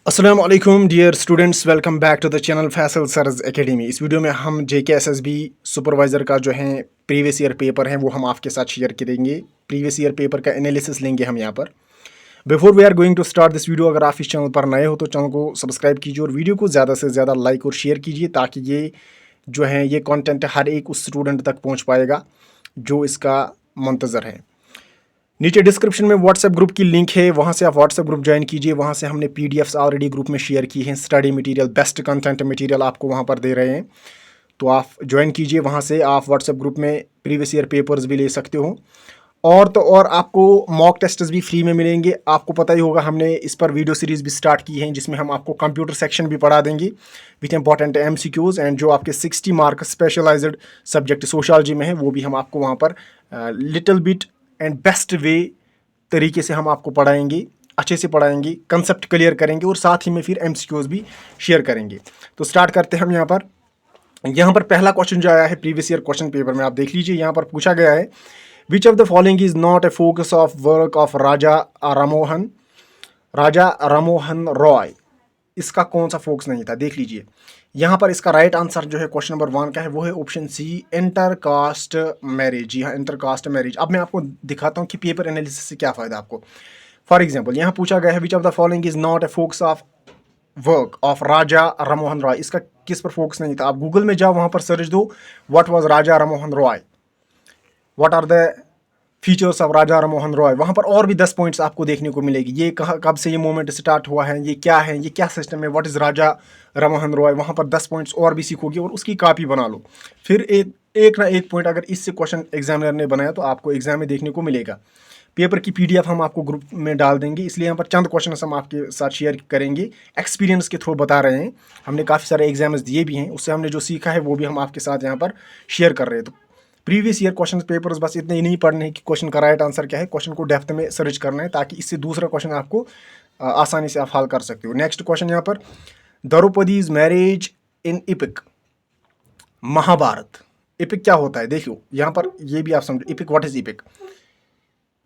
अस्सलाम वालेकुम dear students, welcome back to the channel Faisal Saraj academy. इस वीडियो में हम JKSSB सुपरवाइज़र का जो है प्रीवियस ईयर पेपर है वो हम आपके साथ शेयर करेंगे। प्रीवियस ईयर पेपर का एनालिसिस लेंगे हम यहाँ पर। Before we are going to start this video, अगर आप इस चैनल पर नए हो तो चैनल को सब्सक्राइब कीजिए और वीडियो को ज़्यादा से ज़्यादा लाइक और शेयर कीजिए, ताकि ये जो है ये कॉन्टेंट हर एक उस स्टूडेंट तक पहुँच पाएगा जो इसका मुंतज़र है। नीचे डिस्क्रिप्शन में व्हाट्सएप ग्रुप की लिंक है, वहाँ से आप व्हाट्सएप ग्रुप ज्वाइन कीजिए। वहाँ से हमने PDFs ऑलरेडी ग्रुप में शेयर की हैं, study material, best content material आपको वहाँ पर दे रहे हैं, तो आप ज्वाइन कीजिए। वहाँ से आप व्हाट्सएप ग्रुप में प्रीवियस ईयर पेपर्स भी ले सकते हो। और तो और आपको मॉक टेस्ट्स भी फ्री में मिलेंगे। आपको पता ही होगा हमने इस पर वीडियो सीरीज़ भी स्टार्ट की है, जिसमें हम आपको कंप्यूटर सेक्शन भी पढ़ा देंगे विथ इंपॉर्टेंट MCQs, एंड जो आपके 60 मार्क स्पेशलाइज्ड सब्जेक्ट सोशलॉजी में है वो भी हम आपको वहाँ पर little bit and best way तरीके से हम आपको पढ़ाएंगे, अच्छे से पढ़ाएंगे, कंसेप्ट क्लियर करेंगे और साथ ही में फिर MCQs भी शेयर करेंगे। तो स्टार्ट करते हैं हम यहाँ पर पहला क्वेश्चन जो आया है प्रीवियस ईयर क्वेश्चन पेपर में, आप देख लीजिए। यहाँ पर पूछा गया है, which of the following is not a focus of work of Raja Rammohan Roy. इसका कौन सा फोकस नहीं था, देख लीजिए। यहाँ पर इसका राइट आंसर जो है क्वेश्चन नंबर 1 का है वो है ऑप्शन सी, इंटरकास्ट मैरिज। जी हाँ, इंटरकास्ट मैरिज। अब मैं आपको दिखाता हूँ कि पेपर एनालिसिस से क्या फ़ायदा आपको। फॉर एग्जाम्पल यहाँ पूछा गया है, which of the following is not a focus of work of Raja Rammohan Roy. इसका किस पर फोकस नहीं था? आप गूगल में जाओ, वहाँ पर सर्च दो what was Raja Rammohan Roy, what are the features of Raja Rammohan Roy. वहाँ पर और भी 10 पॉइंट्स आपको देखने को मिलेगी। ये कब से ये मूवमेंट स्टार्ट हुआ है, ये क्या है, ये क्या सिस्टम है, व्हाट इज़ राजा राममोहन रॉय। वहाँ पर 10 पॉइंट्स और भी सीखोगे और उसकी कॉपी बना लो। फिर एक ना एक पॉइंट अगर इससे क्वेश्चन एग्जामिनर ने बनाया तो आपको एग्जाम में देखने को मिलेगा। पेपर की PDF हम आपको ग्रुप में डाल देंगे, इसलिए यहाँ पर चंद क्वेश्चन हम आपके साथ शेयर करेंगे, एक्सपीरियंस के थ्रू बता रहे हैं। हमने काफ़ी सारे एग्जाम्स दिए भी हैं, उससे हमने जो सीखा है वो भी हम आपके साथ यहाँ पर शेयर कर रहे हैं। तो प्रीवियस ईयर क्वेश्चन पेपर्स बस इतने ही नहीं पढ़ने हैं कि क्वेश्चन का राइट आंसर क्या है, क्वेश्चन को डेप्थ में सर्च करना है, ताकि इससे दूसरा क्वेश्चन आपको आसानी से आप हल कर सकते हो। नेक्स्ट क्वेश्चन यहाँ पर, Draupadi's marriage in epic. Mahabharata, epic क्या होता है? देखियो यहाँ पर ये भी आप समझो। EPIC, what is EPIC?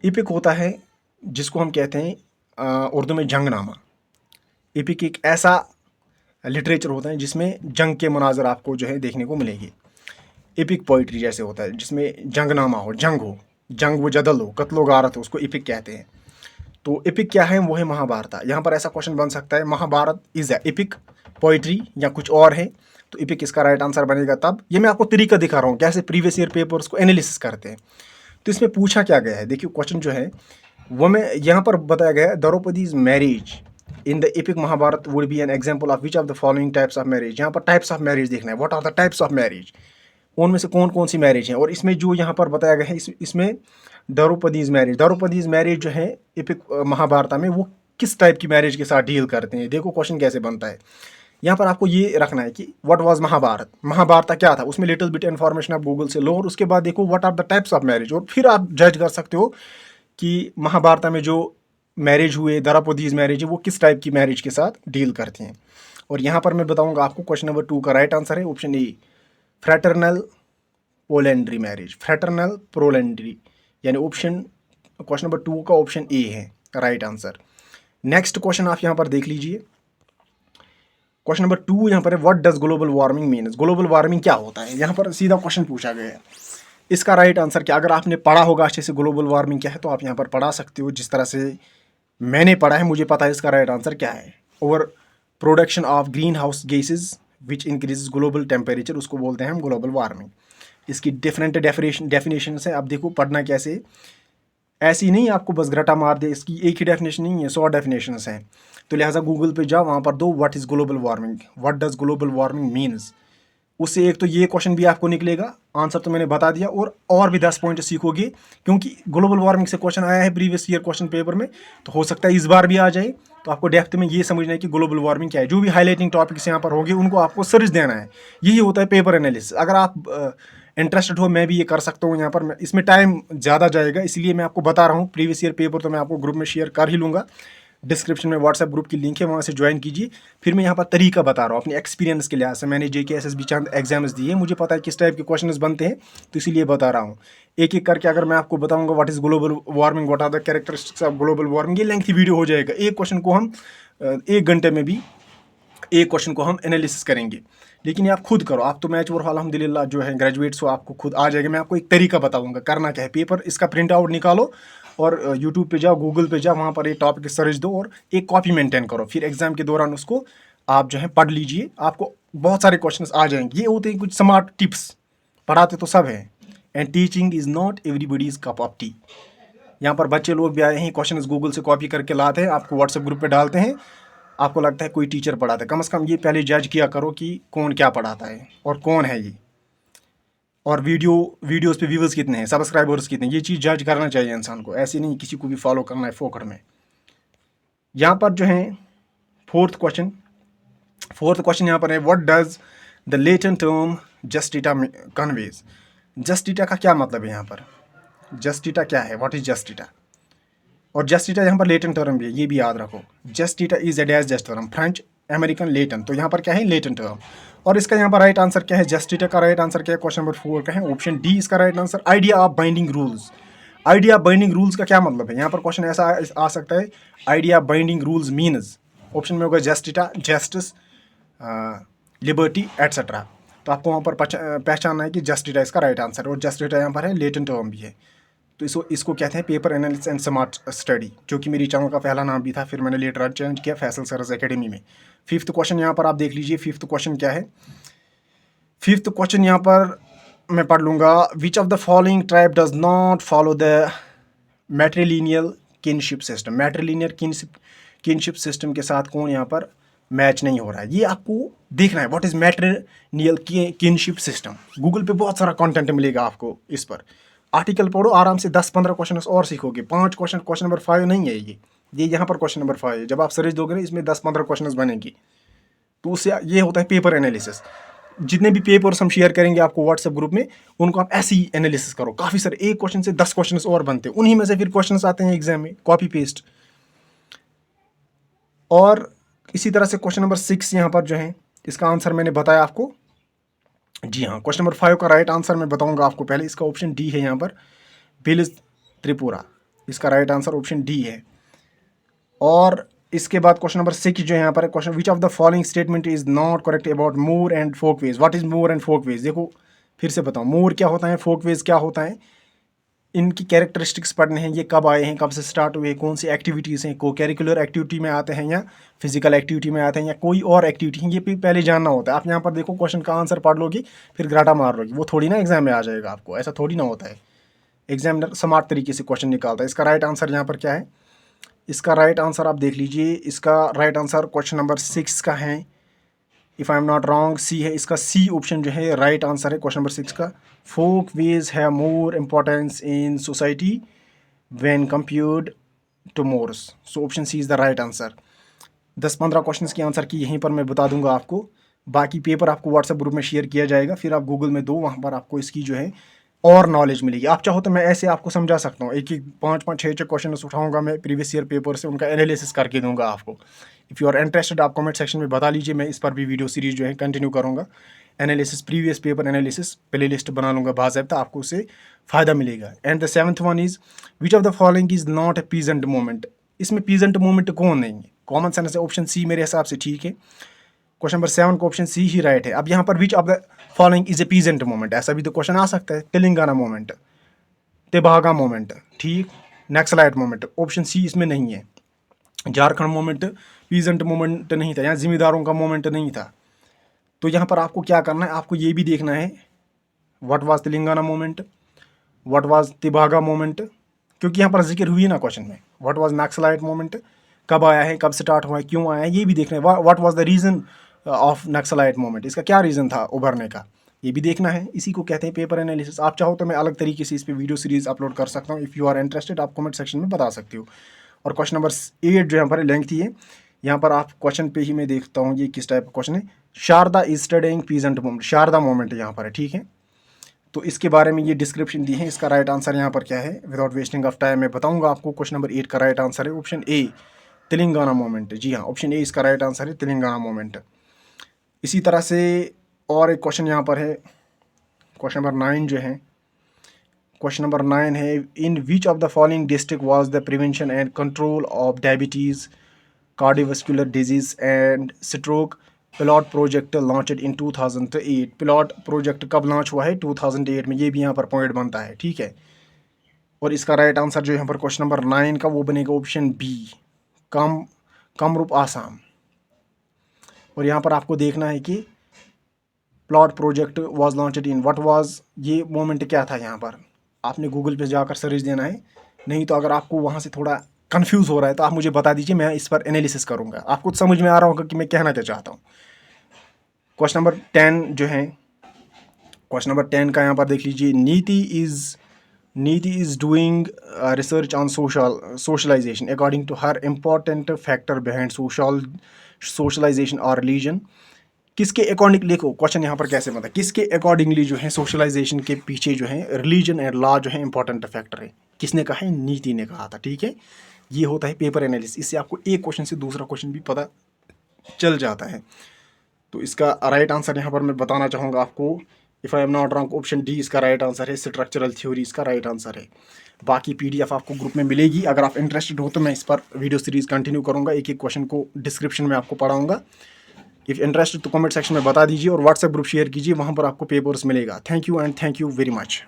EPIC होता है जिसको हम कहते हैं उर्दू में जंगनामा। इपिक एक ऐसा लिटरेचर होता है जिसमें जंग के मनाजर आपको जो है देखने को मिलेगी। एपिक पोइट्री जैसे होता है जिसमें जंगनामा हो, जंग वो जदल हो, कत्लो गारत हो, उसको एपिक कहते हैं। तो एपिक क्या है? वो है महाभारत। यहाँ पर ऐसा क्वेश्चन बन सकता है, Mahabharata is a epic poetry या कुछ और है, तो एपिक इसका राइट आंसर बनेगा। तब ये मैं आपको तरीका दिखा रहा हूँ कैसे प्रीवियस ईयर पेपर्स को एनालिसिस करते हैं। तो इसमें पूछा क्या गया है, देखिए क्वेश्चन जो है वो मैं यहाँ पर बताया गया है, Draupadi's marriage in the epic Mahabharata would be an example of which of the following types of marriage. यहाँ पर टाइप्स ऑफ मैरिज देखना है, what are the types of marriage, उनमें से कौन कौन सी मैरिज हैं। और इसमें जो यहाँ पर बताया गया है, इसमें द्रौपदीज मैरिज जो है एपिक महाभारत में, वो किस टाइप की मैरिज के साथ डील करते हैं। देखो क्वेश्चन कैसे बनता है। यहाँ पर आपको ये रखना है कि व्हाट वाज महाभारत, महाभारत क्या था, उसमें लिटिल बिट इन्फॉर्मेशन आप गूगल से लो और उसके बाद देखो what are the types of marriage, और फिर आप जज कर सकते हो कि महाभारत में जो मैरिज हुए, द्रौपदीज मैरिज है, वो किस टाइप की मैरिज के साथ डील करते हैं। और यहाँ पर मैं बताऊँगा आपको क्वेश्चन नंबर 2 का राइट आंसर है option A, fraternal polyandry marriage. Fraternal polyandry यानी ऑप्शन क्वेश्चन नंबर 2 का ऑप्शन ए है राइट आंसर। नेक्स्ट क्वेश्चन आप यहाँ पर देख लीजिए। क्वेश्चन नंबर 2 यहाँ पर है, what does global warming means. Global warming क्या होता है? यहाँ पर सीधा क्वेश्चन पूछा गया है, इसका राइट आंसर क्या? अगर आपने पढ़ा होगा अच्छे से ग्लोबल वार्मिंग क्या है तो आप यहाँ पर पढ़ा सकते हो। जिस तरह से मैंने पढ़ा है मुझे पता है इसका राइट आंसर क्या है। Over production of green house gases which increase global temperature, उसको बोलते हैं हम ग्लोबल वार्मिंग। इसकी डिफरेंट डेफिनेशन है। आप देखो पढ़ना कैसे, ऐसी नहीं आपको बस घटा मार दे, इसकी एक ही डेफिनेशन नहीं है, 100 डेफिनेशन हैं। तो लिहाजा गूगल पे जाओ, वहाँ पर दो what is global warming, what does global warming means. उससे एक तो ये क्वेश्चन भी आपको निकलेगा, आंसर तो मैंने बता दिया, और भी 10 पॉइंट सीखोगे, क्योंकि ग्लोबल वार्मिंग से क्वेश्चन आया है प्रीवियस ईयर क्वेश्चन पेपर में, तो हो सकता है इस बार भी आ जाए। तो आपको डेप्थ में ये समझना है कि ग्लोबल वार्मिंग क्या है। जो भी हाईलाइटिंग टॉपिक्स यहाँ पर होंगे उनको आपको सर्च देना है। यही होता है पेपर एनालिसिस। अगर आप इंटरेस्टेड हो, मैं भी ये कर सकता हूँ यहाँ पर, इसमें टाइम ज़्यादा जाएगा, इसलिए मैं आपको बता रहा हूँ। प्रीवियस ईयर पेपर तो मैं आपको ग्रुप में शेयर कर ही लूँगा, डिस्क्रिप्शन में व्हाट्सएप ग्रुप की लिंक है, वहाँ से ज्वाइन कीजिए। फिर मैं यहाँ पर तरीका बता रहा हूँ अपने एक्सपीरियंस के लिहाज से। मैंने JKSSB चंद एग्जाम्स दिए, मुझे पता है किस टाइप के क्वेश्चंस बनते हैं, तो इसीलिए बता रहा हूँ। एक एक करके अगर मैं आपको बताऊँगा what is global warming, what are the characteristics of global warming, ये लेंथी वीडियो हो जाएगा। एक क्वेश्चन को हम 1 घंटे में भी एक क्वेश्चन को हम एनालिसिस करेंगे। लेकिन ये आप खुद करो, आप तो मैच और अल्हम्दुलिल्लाह जो है ग्रेजुएट्स हो, आपको खुद आ जाएगा। मैं आपको एक तरीका बताऊंगा करना क्या है। पेपर इसका प्रिंट आउट निकालो और यूट्यूब पे जाओ, गूगल पे जाओ, वहाँ पर एक टॉपिक सर्च दो और एक कॉपी मेंटेन करो। फिर एग्जाम के दौरान उसको आप जो है पढ़ लीजिए, आपको बहुत सारे क्वेश्चंस आ जाएंगे। ये होते हैं कुछ स्मार्ट टिप्स, पढ़ाते तो सब है। And teaching is not everybody's cup of T. यहाँ पर बच्चे लोग भी आए हैं, क्वेश्चंस गूगल से कॉपी करके लाते हैं, आपको व्हाट्सएप ग्रुप पे डालते हैं। आपको लगता है कोई टीचर पढ़ाता है, कम से कम ये पहले जज किया करो कि कौन क्या पढ़ाता है और कौन है ये, और वीडियोस पे व्यूवर्स कितने हैं, सब्सक्राइबर्स कितने हैं। ये चीज़ जज करना चाहिए इंसान को, ऐसे नहीं किसी को भी फॉलो करना है फोकट में। यहाँ पर जो है फोर्थ क्वेश्चन यहाँ पर है, what does the latent term just data conveys. Just data का क्या मतलब है यहाँ पर, जस्ट डेटा क्या है, व्हाट इज जस्ट डेटा। और जस्ट डेटा यहाँ पर लेटेंट टर्म भी है, ये भी याद रखो। Just data is a dash just term, French American latent, तो यहाँ पर क्या है लेटेंट टर्म। और इसका यहाँ पर राइट आंसर क्या है, जस्ट डेटा का राइट आंसर क्या है, क्वेश्चन नंबर 4 का है ऑप्शन डी इसका right answer. Idea of binding rules, idea binding rules का क्या मतलब है। यहाँ पर क्वेश्चन ऐसा आ सकता है, idea binding rules means, option में होगा just data, justice, liberty etcetera. तो आपको वहाँ पर पहचानना है कि जस्ट डेटा इसका राइट आंसर है। और जस्ट डेटा यहाँ पर है लेटेंट टर्म भी है। तो इसको कहते हैं paper analysis and smart study, जो कि मेरी चैनल का पहला नाम भी था, फिर मैंने लेटर चेंज किया फैसल सरस एकेडमी में। 5th क्वेश्चन यहाँ पर आप देख लीजिए, 5th क्वेश्चन क्या है। 5th क्वेश्चन यहाँ पर मैं पढ़ लूँगा, which of the following tribe does not follow the matrilineal kinship system. Matrilineal kinship system के साथ कौन यहाँ पर मैच नहीं हो रहा है, ये आपको देखना है। What is matrilineal kinship system. Google पे बहुत सारा कंटेंट मिलेगा आपको इस पर, आर्टिकल पढ़ो आराम से, 10-15 क्वेश्चन और सीखोगे। 5 क्वेश्चन नंबर 5 नहीं है ये यहाँ पर क्वेश्चन नंबर 5 है। जब आप सर्च दोगे ना, इसमें 10-15 क्वेश्चन बनेंगी। तो उससे ये होता है पेपर एनालिसिस। जितने भी पेपर्स हम शेयर करेंगे आपको व्हाट्सएप ग्रुप में, उनको आप ऐसे ही एनालिसिस करो। काफ़ी सारे, एक क्वेश्चन से 10 क्वेश्चन और बनते हैं, उन्हीं में से फिर क्वेश्चन आते हैं एग्जाम में, कॉपी पेस्ट। और इसी तरह से क्वेश्चन नंबर 6 यहाँ पर जो है, इसका आंसर मैंने बताया आपको। जी हाँ, क्वेश्चन नंबर 5 का राइट आंसर मैं बताऊंगा आपको पहले। इसका ऑप्शन डी है यहाँ पर, बिल त्रिपुरा, इसका राइट आंसर ऑप्शन डी है। और इसके बाद क्वेश्चन नंबर 6 जो है यहाँ पर question, which of the following statement is not correct about more and Folkways. What is more and Folkways. देखो फिर से बताओ, मोर क्या होता है, फोकवेज क्या होता है, इनकी कैरेक्टरिस्टिक्स पढ़ने हैं। ये कब आए हैं, कब से स्टार्ट हुए, कौन सी एक्टिविटीज़ हैं, को कैरिकुलर एक्टिविटी में आते हैं या फिजिकल एक्टिविटी में आते हैं या कोई और एक्टिविटी है, ये भी पहले जानना होता है। आप यहाँ पर देखो क्वेश्चन का आंसर पढ़ लोगे फिर ग्राटा मार लोगे, वो थोड़ी ना एग्जाम में आ जाएगा आपको, ऐसा थोड़ी ना होता है। एग्जामिनर स्मार्ट तरीके से क्वेश्चन निकालता है। इसका राइट आंसर यहाँ पर क्या है, इसका राइट आंसर आप देख लीजिए। इसका राइट आंसर क्वेश्चन नंबर 6 का है, if I am not wrong C है। इसका सी ऑप्शन जो है राइट आंसर है क्वेश्चन नंबर 6 का। फोक वेज है more importance in society when compared to mores, so option C is the right answer. 10-15 questions की आंसर की यहीं पर मैं बता दूंगा आपको। बाकी पेपर आपको व्हाट्सएप ग्रुप में शेयर किया जाएगा, फिर आप गूगल में दो, वहाँ पर आपको इसकी जो है और नॉलेज मिलेगी। आप चाहो तो मैं ऐसे आपको समझा सकता हूँ, एक 5-5 6-6 क्वेश्चन उठाऊंगा मैं प्रीवियस ईयर पेपर से, उनका एनालिसिस करके दूंगा आपको। इफ़ यू आर इंटरेस्टेड आप कमेंट सेक्शन में बता लीजिए, मैं इस पर भी वीडियो सीरीज जो है कंटिन्यू करूँगा। Analysis, previous paper analysis play list बना लूँगा बाज़ाब्ता, आपको उससे फ़ायदा मिलेगा। And the 7th one is, which of the following is not a peasant moment. इसमें पीजेंट मोमेंट कौन नहीं है, कॉमन सेंस है, ऑप्शन सी मेरे हिसाब से ठीक है। क्वेश्चन नंबर 7 का ऑप्शन सी ही राइट है। अब यहाँ पर विच of the following is a peasant moment, ऐसा भी तो क्वेश्चन आ सकता है। तेलंगाना मोमेंट, तेभागा मोमेंट, ठीक, नक्सलाइट मोमेंट, ऑप्शन सी इसमें नहीं है। झारखंड मोमेंट पीजेंट मोमेंट नहीं था, यहाँ जिम्मेदारों का मोमेंट नहीं था। तो यहाँ पर आपको क्या करना है, आपको ये भी देखना है what was Telangana moment, what was Tebhaga moment, क्योंकि यहाँ पर जिक्र हुई ना क्वेश्चन में। व्हाट वाज नक्सलाइट मोमेंट, कब आया है, कब स्टार्ट हुआ है, क्यों आया है, ये भी देखना है। What was the reason of naxalite moment, इसका क्या रीज़न था उभरने का, ये भी देखना है। इसी को कहते हैं पेपर एनालिसिस। आप चाहो तो मैं अलग तरीके से इस पर वीडियो सीरीज़ अपलोड कर सकता हूँ। इफ़ यू आर इंटरेस्टेड आप कमेंट सेक्शन में बता सकते हो। और क्वेश्चन नंबर 8 जो यहाँ पर लेंथी है, यहाँ पर आप क्वेश्चन पे ही मैं देखता हूँ ये किस टाइप का क्वेश्चन है। Sharda is studying peasant movement, Sharda movement यहाँ पर है, ठीक है। तो इसके बारे में ये डिस्क्रिप्शन दी है। इसका राइट आंसर यहाँ पर क्या है, विदाउट वेस्टिंग ऑफ टाइम मैं बताऊँगा आपको। क्वेश्चन नंबर 8 का राइट आंसर है ऑप्शन ए, तेलंगाना मोमेंट। जी हाँ, ऑप्शन ए इसका राइट आंसर है, तेलंगाना मोमेंट। इसी तरह से और एक क्वेश्चन यहाँ पर है, क्वेश्चन नंबर 9 जो है, क्वेश्चन नंबर 9 है, in which of the following district was the prevention and control of diabetes cardiovascular disease and stroke pilot project launched in 2008। Pilot project कब लॉन्च हुआ है? 2008 में। ये भी यहाँ पर पॉइंट बनता है, ठीक है। और इसका राइट आंसर जो यहाँ पर क्वेश्चन नंबर 9 का वो बनेगा ऑप्शन बी, कामरूप आसाम। और यहाँ पर आपको देखना है कि plot project was launched in what was, ये मोमेंट क्या था। यहाँ पर आपने गूगल पे जाकर सर्च देना है, नहीं तो अगर आपको वहाँ से थोड़ा कंफ्यूज हो रहा है तो आप मुझे बता दीजिए, मैं इस पर एनालिसिस करूँगा। आपको समझ में आ रहा होगा कि मैं कहना क्या चाहता हूँ। क्वेश्चन नंबर 10 जो है, क्वेश्चन नंबर 10 का यहाँ पर देख लीजिए, Niti is doing research on socialization according to her important factor behind socialization और रिलीजन। किसके अकॉर्डिंग, लिखो क्वेश्चन यहाँ पर कैसे बनता है, किसके अकॉर्डिंगली जो है सोशलाइजेशन के पीछे जो है रिलीजन एंड लॉ जो है इंपॉर्टेंट फैक्टर है। किसने कहा है? नीति ने कहा था, ठीक है। ये होता है पेपर एनालिसिस। इससे आपको एक क्वेश्चन से दूसरा क्वेश्चन भी पता चल जाता है। तो इसका राइट आंसर यहाँ पर मैं बताना चाहूँगा आपको, if I am not wrong, option D इसका राइट आंसर है। स्ट्रक्चरल थ्योरी इसका राइट आंसर है। बाकी PDF आपको ग्रुप में मिलेगी। अगर आप इंटरेस्टेड हो तो मैं इस पर वीडियो सीरीज़ कंटिन्यू करूँगा, एक एक क्वेश्चन को डिस्क्रिप्शन में आपको पढ़ाऊँगा। इफ़ इंटरेस्टेड तो कमेंट सेक्शन में बता दीजिए और व्हाट्सएप ग्रुप शेयर कीजिए, वहाँ पर आपको पेपर्स मिलेगा। Thank you and thank you very much.